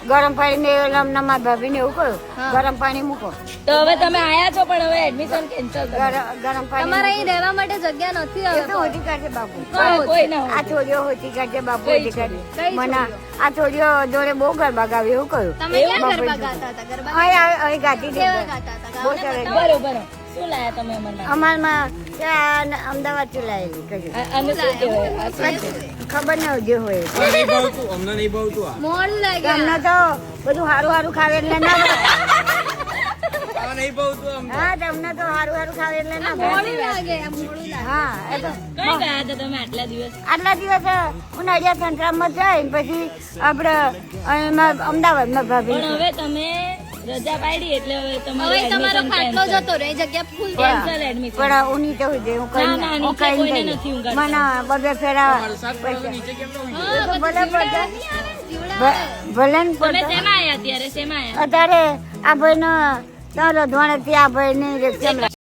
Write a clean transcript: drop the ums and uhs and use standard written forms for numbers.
ગરમ પાણી ને મારા ભાભી ને એવું કહ્યું ગરમ પાણી મૂકો. તો હવે તમે આયા છો પણ હવે એડમિશન કેન્સલ ગરમ પાણી તમારે અહીં રહેવા માટે જગ્યા નથી એ હવે તો હોતી કાઢે બાપુ. કોઈ ના આ છોડીઓ હોતી કાઢે બાપુ હોતી કાઢે. મને આ છોડીઓ જોડે બહુ ગરબા ગાવે એવું કહ્યું. તમે ક્યાં ગરબા ગાતા હતા? ગરબા અહીં ગાતી હતી. કેવા ગાતા હતા? બહુ સરસ. બરોબર. શું લાયા તમે અમારમાં? અમારમાં ત્યાં અમદાવાદ થી લાયેલી કહ્યું. અને શું કહેવાય? ખબર ન જે હોય અમને નહીં ભાવતું આ મોડું લાગે અમને તો બધું સારું સારું ખાવે એટલે ના ભાવે. આ નહીં ભાવતું અમને હા તમને તો સારું સારું ખાવે એટલે ના ભાવે. મોડું લાગે મોડું લાગે હા એ તો કઈ ગયા હતા તમે આટલા દિવસ? આટલા દિવસ ઉનાળિયા સંતરામમાં જાય પછી આપણે અમદાવાદમાં ભાભી પણ હવે તમે રજા પાડી એટલે હવે હવે તમારું તમારો admission ખાટલો cancel. જતો રહે જગ્યા ફૂલ Cancel admission. પણ ઊની તો હોય હું ના, ના, કઈ નીચે કોઈને નથી ઊંઘાડતા. મને બબે ફેરા વરસાદ પડે નીચે કેમ ન હોય? હા, તો ભલે જીવડા પડે. નહીં આવે, જીવડા આવે. ભલે ને તમે પડે શેમાં આયા અત્યારે? શેમાં આયા? અત્યારે આ ભાઈ નો ધોણે થી આ ભાઈ ની